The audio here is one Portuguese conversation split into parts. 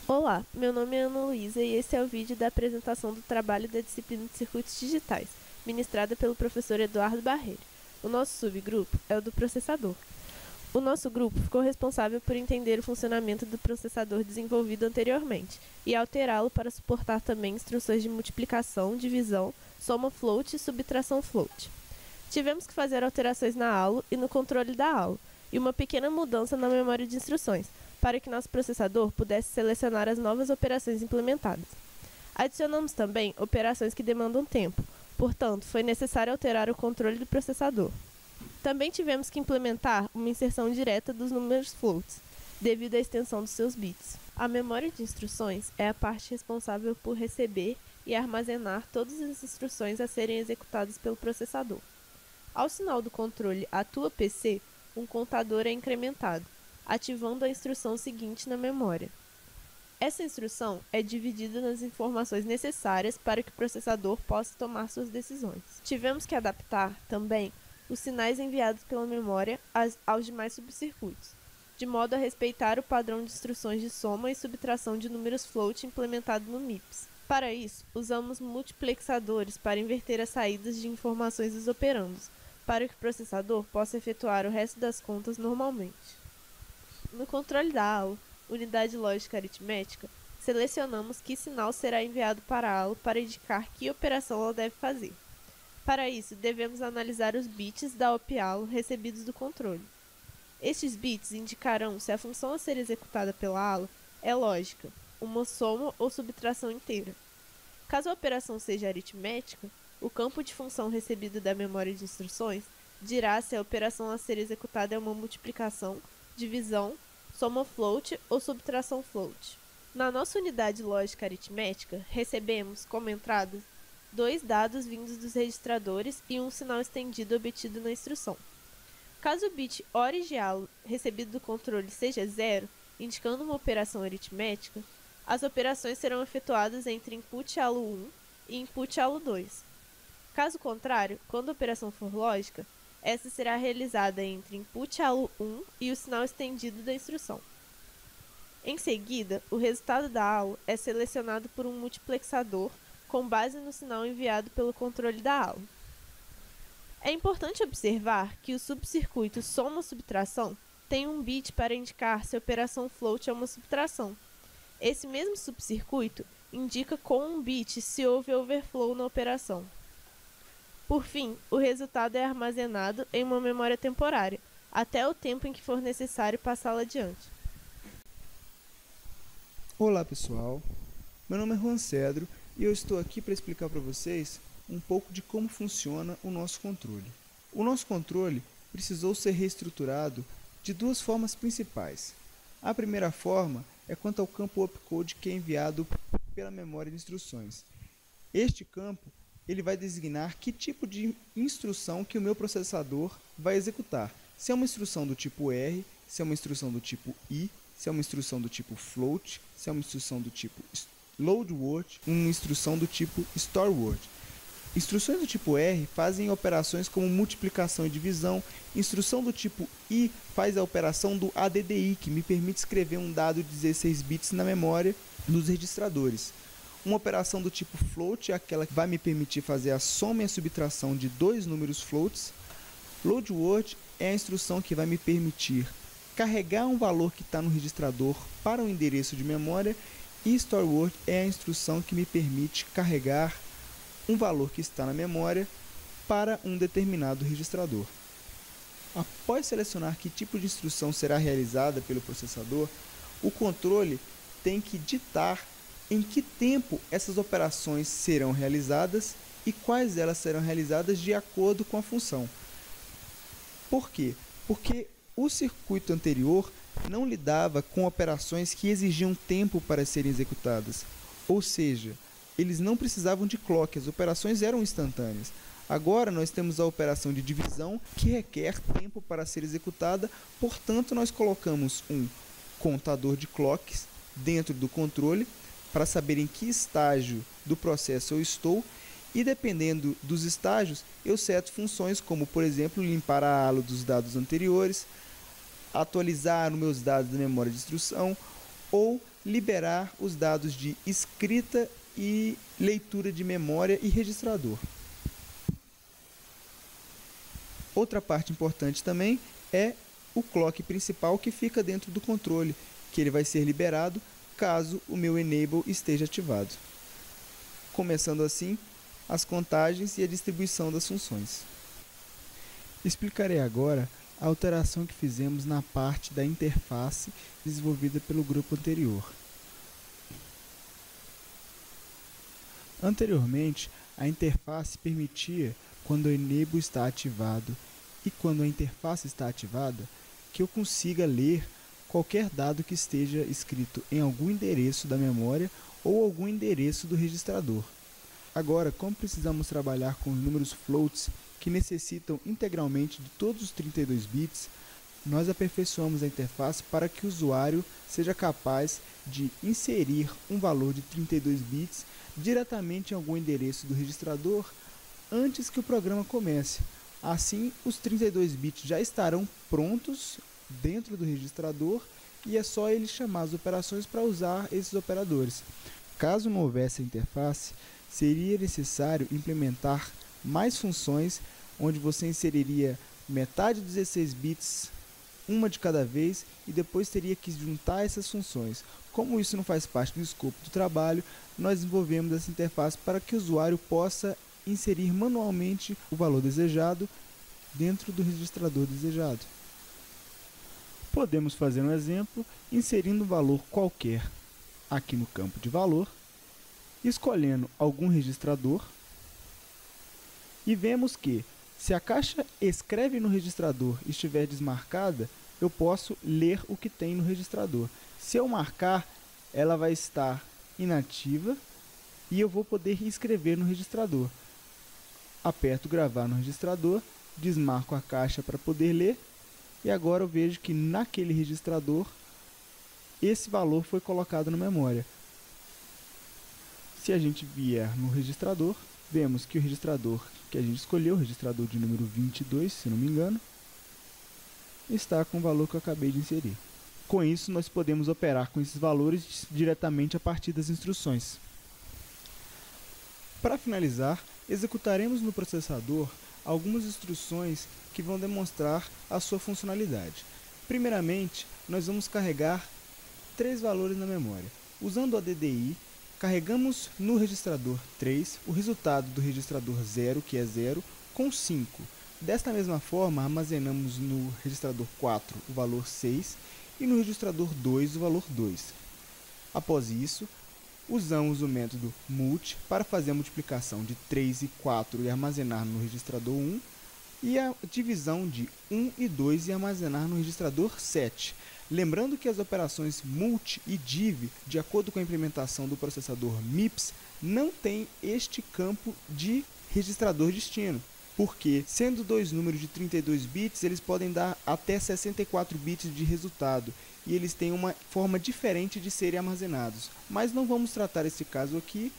Olá, meu nome é Ana Luísa e esse é o vídeo da apresentação do trabalho da disciplina de Circuitos Digitais, ministrada pelo professor Eduardo Barreiro. O nosso subgrupo é o do processador. O nosso grupo ficou responsável por entender o funcionamento do processador desenvolvido anteriormente e alterá-lo para suportar também instruções de multiplicação, divisão, soma float e subtração float. Tivemos que fazer alterações na aula e no controle da aula, e uma pequena mudança na memória de instruções, para que nosso processador pudesse selecionar as novas operações implementadas. Adicionamos também operações que demandam tempo, portanto, foi necessário alterar o controle do processador. Também tivemos que implementar uma inserção direta dos números floats, devido à extensão dos seus bits. A memória de instruções é a parte responsável por receber e armazenar todas as instruções a serem executadas pelo processador. Ao sinal do controle Atua PC, um contador é incrementado, ativando a instrução seguinte na memória. Essa instrução é dividida nas informações necessárias para que o processador possa tomar suas decisões. Tivemos que adaptar, também, os sinais enviados pela memória aos demais subcircuitos, de modo a respeitar o padrão de instruções de soma e subtração de números float implementado no MIPS. Para isso, usamos multiplexadores para inverter as saídas de informações dos operandos, para que o processador possa efetuar o resto das contas normalmente. No controle da aula, unidade lógica aritmética, selecionamos que sinal será enviado para a aula para indicar que operação ela deve fazer. Para isso, devemos analisar os bits da op-aula recebidos do controle. Estes bits indicarão se a função a ser executada pela aula é lógica, uma soma ou subtração inteira. Caso a operação seja aritmética, o campo de função recebido da memória de instruções dirá se a operação a ser executada é uma multiplicação, divisão, soma float ou subtração float. Na nossa unidade lógica aritmética, recebemos, como entrada, 2 dados vindos dos registradores e um sinal estendido obtido na instrução. Caso o bit original recebido do controle seja 0, indicando uma operação aritmética, as operações serão efetuadas entre input ALU 1 e input ALU 2. Caso contrário, quando a operação for lógica, essa será realizada entre input ALU 1 e o sinal estendido da instrução. Em seguida, o resultado da aula é selecionado por um multiplexador com base no sinal enviado pelo controle da aula. É importante observar que o subcircuito soma-subtração tem um bit para indicar se a operação float é uma subtração. Esse mesmo subcircuito indica com um bit se houve overflow na operação. Por fim, o resultado é armazenado em uma memória temporária, até o tempo em que for necessário passá-la adiante. Olá pessoal, meu nome é Juan Cedro e eu estou aqui para explicar para vocês um pouco de como funciona o nosso controle. O nosso controle precisou ser reestruturado de 2 formas principais. A primeira forma é quanto ao campo opcode que é enviado pela memória de instruções. Este campo ele vai designar que tipo de instrução que o meu processador vai executar. Se é uma instrução do tipo R, se é uma instrução do tipo I, se é uma instrução do tipo float, se é uma instrução do tipo load word, uma instrução do tipo store word. Instruções do tipo R fazem operações como multiplicação e divisão. Instrução do tipo I faz a operação do ADDI, que me permite escrever um dado de 16 bits na memória dos registradores. Uma operação do tipo float é aquela que vai me permitir fazer a soma e a subtração de 2 números floats. Load word é a instrução que vai me permitir carregar um valor que está no registrador para um endereço de memória. E store word é a instrução que me permite carregar um valor que está na memória para um determinado registrador. Após selecionar que tipo de instrução será realizada pelo processador, o controle tem que ditar em que tempo essas operações serão realizadas e quais elas serão realizadas de acordo com a função. Por quê? Porque o circuito anterior não lidava com operações que exigiam tempo para serem executadas, ou seja, eles não precisavam de clock, as operações eram instantâneas. Agora nós temos a operação de divisão que requer tempo para ser executada, portanto nós colocamos um contador de clocks dentro do controle para saber em que estágio do processo eu estou e dependendo dos estágios eu seto funções como, por exemplo, limpar a ala dos dados anteriores, atualizar os meus dados da memória de instrução ou liberar os dados de escrita e leitura de memória e registrador. Outra parte importante também é o clock principal que fica dentro do controle, que ele vai ser liberado caso o meu enable esteja ativado. Começando assim as contagens e a distribuição das funções. Explicarei agora a alteração que fizemos na parte da interface desenvolvida pelo grupo anterior. Anteriormente, a interface permitia, quando o enable está ativado e quando a interface está ativada, que eu consiga ler qualquer dado que esteja escrito em algum endereço da memória ou algum endereço do registrador. Agora, como precisamos trabalhar com números floats que necessitam integralmente de todos os 32 bits, nós aperfeiçoamos a interface para que o usuário seja capaz de inserir um valor de 32 bits diretamente em algum endereço do registrador antes que o programa comece. Assim, os 32 bits já estarão prontos dentro do registrador e é só ele chamar as operações para usar esses operadores. Caso não houvesse a interface, seria necessário implementar mais funções, onde você inseriria metade dos 16 bits, uma de cada vez, e depois teria que juntar essas funções. Como isso não faz parte do escopo do trabalho, nós desenvolvemos essa interface para que o usuário possa inserir manualmente o valor desejado dentro do registrador desejado. Podemos fazer um exemplo inserindo um valor qualquer aqui no campo de valor, escolhendo algum registrador, e vemos que, se a caixa escreve no registrador estiver desmarcada, eu posso ler o que tem no registrador. Se eu marcar, ela vai estar inativa e eu vou poder escrever no registrador. Aperto gravar no registrador, desmarco a caixa para poder ler, e agora eu vejo que naquele registrador esse valor foi colocado na memória. Se a gente vier no registrador, vemos que o registrador que a gente escolheu, o registrador de número 22, se não me engano, está com o valor que eu acabei de inserir. Com isso, nós podemos operar com esses valores diretamente a partir das instruções. Para finalizar, executaremos no processador algumas instruções que vão demonstrar a sua funcionalidade. Primeiramente, nós vamos carregar 3 valores na memória. Usando o ADDI, carregamos no registrador 3 o resultado do registrador 0, que é 0, com 5. Desta mesma forma, armazenamos no registrador 4 o valor 6 e no registrador 2 o valor 2. Após isso, usamos o método mult para fazer a multiplicação de 3 e 4 e armazenar no registrador 1, e a divisão de 1 e 2 e armazenar no registrador 7. Lembrando que as operações mult e div, de acordo com a implementação do processador MIPS, não tem este campo de registrador destino, porque, sendo dois números de 32 bits, eles podem dar até 64 bits de resultado, e eles têm uma forma diferente de serem armazenados. Mas não vamos tratar esse caso aqui,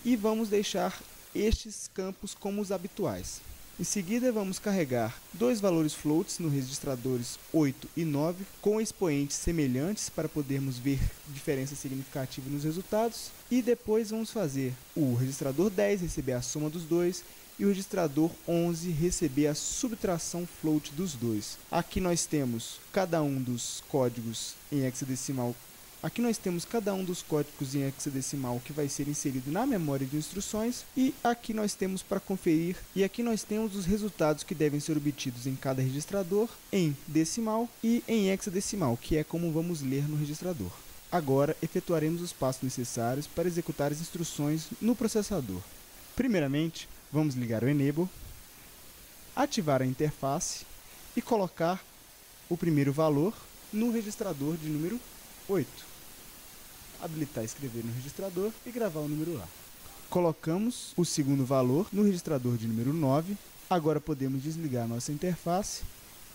e vamos deixar estes campos como os habituais. Em seguida, vamos carregar 2 valores floats nos registradores 8 e 9, com expoentes semelhantes para podermos ver diferença significativa nos resultados. E depois vamos fazer o registrador 10 receber a soma dos dois e o registrador 11 receber a subtração float dos dois. Aqui nós temos cada um dos códigos em hexadecimal. Aqui nós temos cada um dos códigos em hexadecimal que vai ser inserido na memória de instruções, e aqui nós temos para conferir, e aqui nós temos os resultados que devem ser obtidos em cada registrador em decimal e em hexadecimal, que é como vamos ler no registrador. Agora efetuaremos os passos necessários para executar as instruções no processador. Primeiramente, vamos ligar o enable, ativar a interface e colocar o primeiro valor no registrador de número 8. Habilitar escrever no registrador e gravar o número lá. Colocamos o segundo valor no registrador de número 9. Agora podemos desligar nossa interface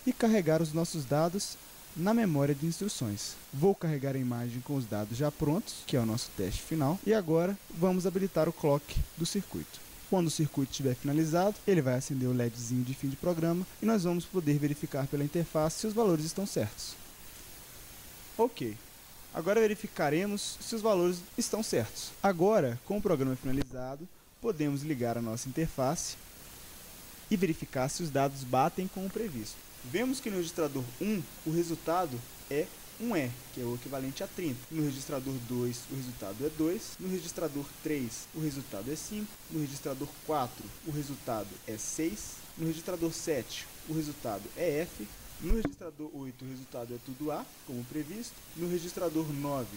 e carregar os nossos dados na memória de instruções. Vou carregar a imagem com os dados já prontos, que é o nosso teste final, e agora vamos habilitar o clock do circuito. Quando o circuito estiver finalizado, ele vai acender o LEDzinho de fim de programa e nós vamos poder verificar pela interface se os valores estão certos. Ok. Agora verificaremos se os valores estão certos. Agora, com o programa finalizado, podemos ligar a nossa interface e verificar se os dados batem com o previsto. Vemos que no registrador 1 o resultado é 1E, que é o equivalente a 30. No registrador 2 o resultado é 2. No registrador 3 o resultado é 5. No registrador 4 o resultado é 6. No registrador 7 o resultado é F. No registrador 8 o resultado é tudo A, como previsto. No registrador 9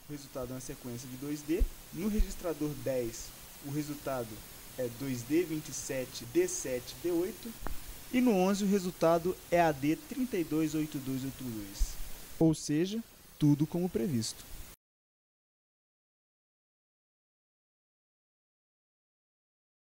o resultado é uma sequência de 2D. No registrador 10 o resultado é 2D, 27, D7, D8. E no 11 o resultado é AD 328282. Ou seja, tudo como previsto.